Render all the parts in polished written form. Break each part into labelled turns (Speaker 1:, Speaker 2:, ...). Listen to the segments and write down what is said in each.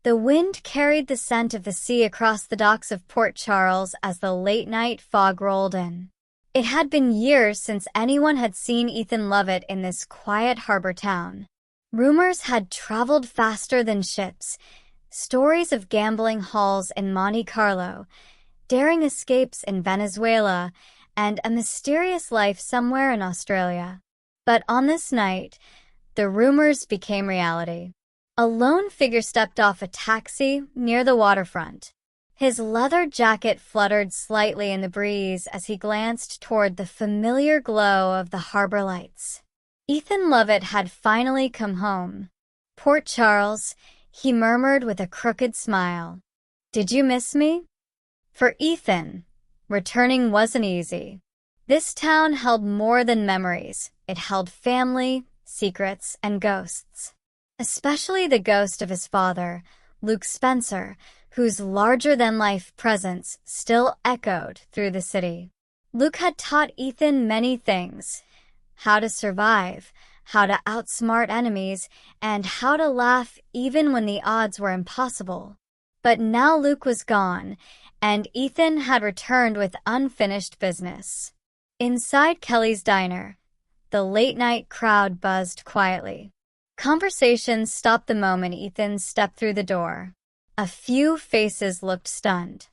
Speaker 1: The wind carried the scent of the sea across the docks of Port Charles as the late-night fog rolled in. It had been years since anyone had seen Ethan Lovett in this quiet harbor town. Rumors had traveled faster than ships. Stories of gambling halls in Monte Carlo, daring escapes in Venezuela, and a mysterious life somewhere in Australia. But on this night, the rumors became reality. A lone figure stepped off a taxi near the waterfront. His leather jacket fluttered slightly in the breeze as he glanced toward the familiar glow of the harbor lights. Ethan Lovett had finally come home. "Port Charles," he murmured with a crooked smile. "Did you miss me?" For Ethan, returning wasn't easy. This town held more than memories. It held family, secrets, and ghosts. Especially the ghost of his father, Luke Spencer, whose larger-than-life presence still echoed through the city. Luke had taught Ethan many things: how to survive, how to outsmart enemies, and how to laugh even when the odds were impossible. But now Luke was gone, and Ethan had returned with unfinished business. Inside Kelly's diner, the late-night crowd buzzed quietly. Conversations stopped the moment Ethan stepped through the door. A few faces looked stunned.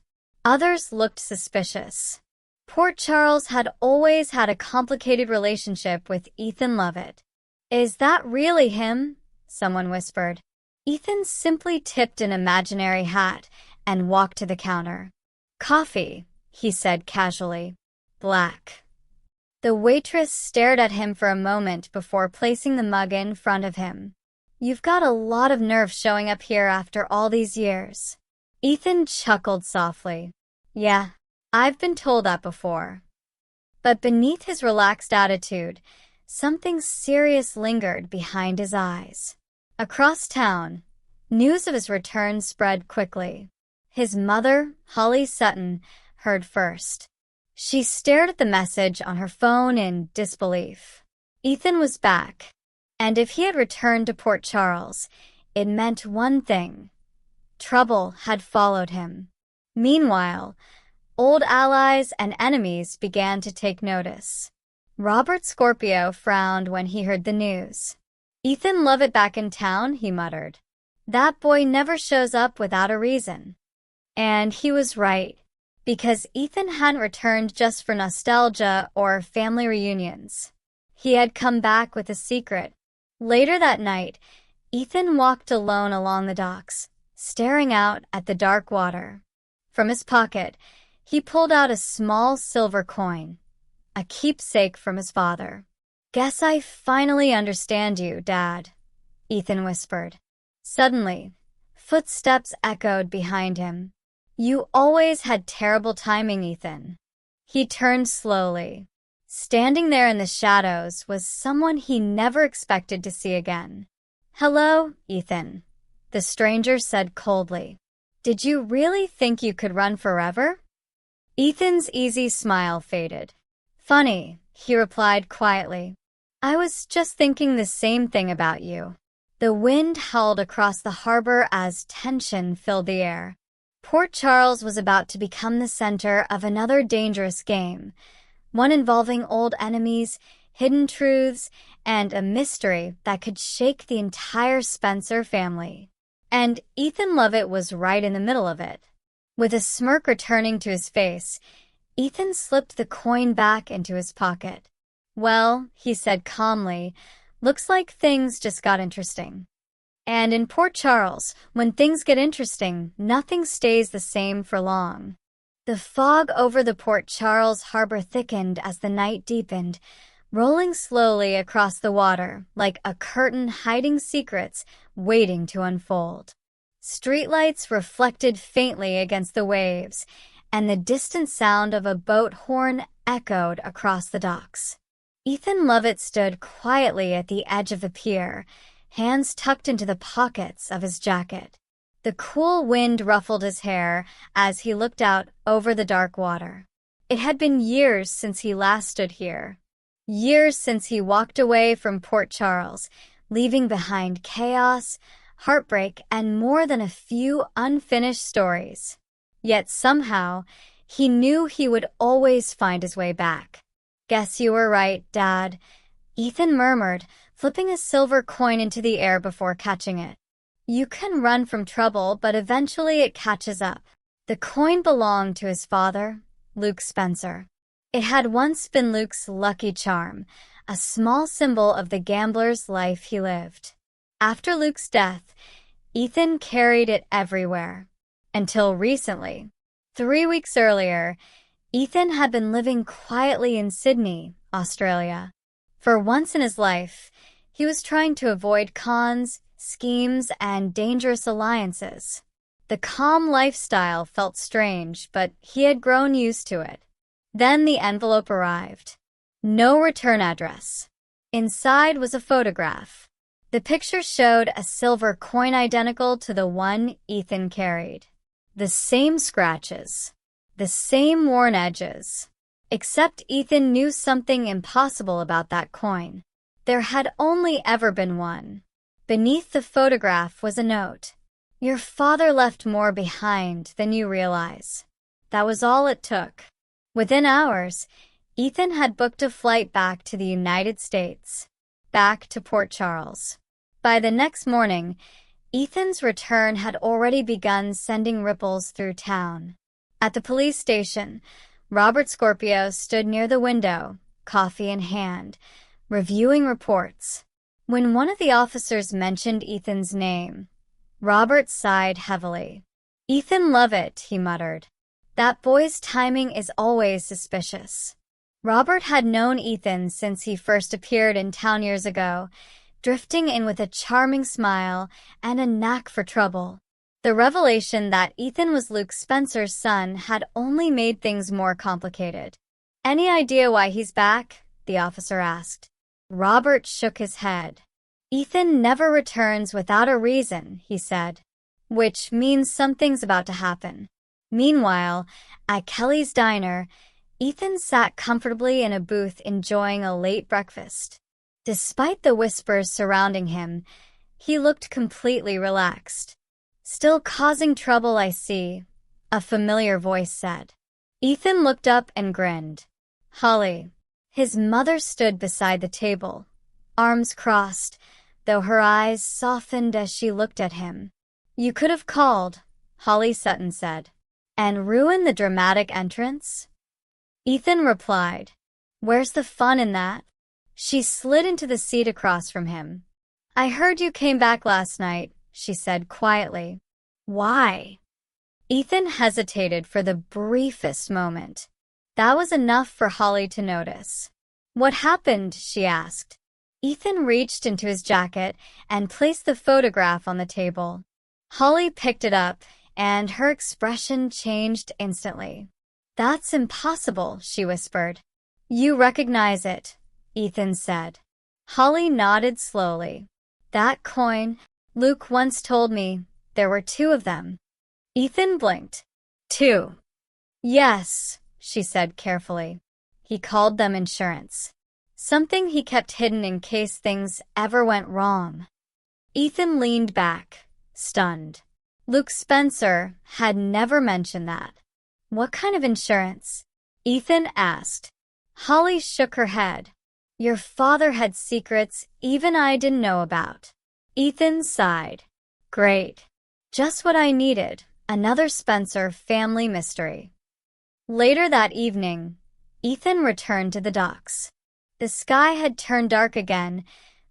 Speaker 1: Others looked suspicious. Port Charles had always had a complicated relationship with Ethan Lovett. "Is that really him?" someone whispered. Ethan simply tipped an imaginary hat and walked to the counter. "Coffee," he said casually. "Black." The waitress stared at him for a moment before placing the mug in front of him. "You've got a lot of nerve showing up here after all these years." Ethan chuckled softly. "Yeah, I've been told that before." But beneath his relaxed attitude, something serious lingered behind his eyes. Across town, news of his return spread quickly. His mother, Holly Sutton, heard first. She stared at the message on her phone in disbelief. Ethan was back, and if he had returned to Port Charles, it meant one thing: trouble had followed him. Meanwhile, old allies and enemies began to take notice. Robert Scorpio frowned when he heard the news. "Ethan Lovett back in town," he muttered. "That boy never shows up without a reason." And he was right, because Ethan hadn't returned just for nostalgia or family reunions. He had come back with a secret. Later that night, Ethan walked alone along the docks, staring out at the dark water. From his pocket, he pulled out a small silver coin, a keepsake from his father. "Guess I finally understand you, Dad," Ethan whispered. Suddenly, footsteps echoed behind him. "You always had terrible timing, Ethan." He turned slowly. Standing there in the shadows was someone he never expected to see again. "Hello, Ethan," the stranger said coldly. "Did you really think you could run forever?" Ethan's easy smile faded. "Funny," he replied quietly. "I was just thinking the same thing about you." The wind howled across the harbor as tension filled the air. Port Charles was about to become the center of another dangerous game, one involving old enemies, hidden truths, and a mystery that could shake the entire Spencer family. And Ethan Lovett was right in the middle of it. With a smirk returning to his face, Ethan slipped the coin back into his pocket. "Well," he said calmly, "looks like things just got interesting." And in Port Charles, when things get interesting, nothing stays the same for long. The fog over the Port Charles harbor thickened as the night deepened, rolling slowly across the water like a curtain hiding secrets waiting to unfold. Streetlights reflected faintly against the waves, and the distant sound of a boat horn echoed across the docks. Ethan Lovett stood quietly at the edge of the pier, hands tucked into the pockets of his jacket. The cool wind ruffled his hair as he looked out over the dark water. It had been years since he last stood here. Years since he walked away from Port Charles, leaving behind chaos, heartbreak, and more than a few unfinished stories. Yet somehow, he knew he would always find his way back. "Guess you were right, Dad," Ethan murmured, flipping a silver coin into the air before catching it. "You can run from trouble, but eventually it catches up." The coin belonged to his father, Luke Spencer. It had once been Luke's lucky charm, a small symbol of the gambler's life he lived. After Luke's death, Ethan carried it everywhere. Until recently. 3 weeks earlier, Ethan had been living quietly in Sydney, Australia. For once in his life, he was trying to avoid cons, schemes, and dangerous alliances. The calm lifestyle felt strange, but he had grown used to it. Then the envelope arrived. No return address. Inside was a photograph. The picture showed a silver coin identical to the one Ethan carried. The same scratches. The same worn edges. Except Ethan knew something impossible about that coin. There had only ever been one. Beneath the photograph was a note. "Your father left more behind than you realize." That was all it took. Within hours, Ethan had booked a flight back to the United States, back to Port Charles. By the next morning, Ethan's return had already begun sending ripples through town. At the police station, Robert Scorpio stood near the window, coffee in hand, reviewing reports. When one of the officers mentioned Ethan's name, Robert sighed heavily. "Ethan Lovett," he muttered. "That boy's timing is always suspicious." Robert had known Ethan since he first appeared in town years ago, drifting in with a charming smile and a knack for trouble. The revelation that Ethan was Luke Spencer's son had only made things more complicated. "Any idea why he's back?" the officer asked. Robert shook his head. "Ethan never returns without a reason," he said, "which means something's about to happen." Meanwhile, at Kelly's diner, Ethan sat comfortably in a booth enjoying a late breakfast. Despite the whispers surrounding him, he looked completely relaxed. "Still causing trouble, I see," a familiar voice said. Ethan looked up and grinned. "Holly." His mother stood beside the table, arms crossed, though her eyes softened as she looked at him. "You could have called," Holly Sutton said. "And ruin the dramatic entrance?" Ethan replied, "Where's the fun in that?" She slid into the seat across from him. "I heard you came back last night," she said quietly. "Why?" Ethan hesitated for the briefest moment. That was enough for Holly to notice. "What happened?" she asked. Ethan reached into his jacket and placed the photograph on the table. Holly picked it up, and her expression changed instantly. "That's impossible," she whispered. "You recognize it," Ethan said. Holly nodded slowly. "That coin, Luke once told me there were 2 of them." Ethan blinked. "2?" "Yes," she said carefully. "He called them insurance. Something he kept hidden in case things ever went wrong." Ethan leaned back, stunned. Luke Spencer had never mentioned that. "What kind of insurance?" Ethan asked. Holly shook her head. "Your father had secrets even I didn't know about." Ethan sighed. "Great. Just what I needed, another Spencer family mystery." Later that evening, Ethan returned to the docks. The sky had turned dark again,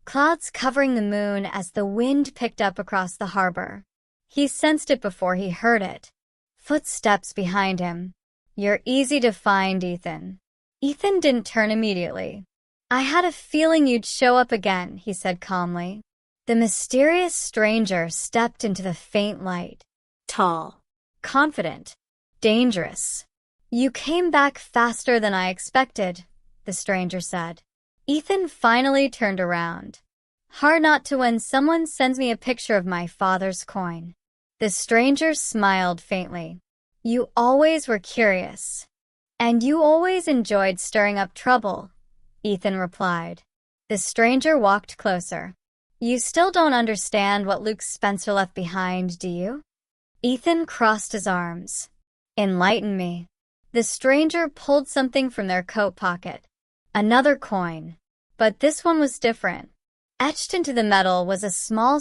Speaker 1: clouds covering the moon as the wind picked up across the harbor. He sensed it before he heard it. Footsteps behind him. "You're easy to find, Ethan." Ethan didn't turn immediately. "I had a feeling you'd show up again," he said calmly. The mysterious stranger stepped into the faint light. Tall, confident, dangerous. "You came back faster than I expected," the stranger said. Ethan finally turned around. "Hard not to when someone sends me a picture of my father's coin." The stranger smiled faintly. "You always were curious. And you always enjoyed stirring up trouble," Ethan replied. The stranger walked closer. You still don't understand what Luke Spencer left behind, do you? Ethan crossed his arms. Enlighten me. The stranger pulled something from their coat pocket. Another coin. But this one was different. Etched into the metal was a small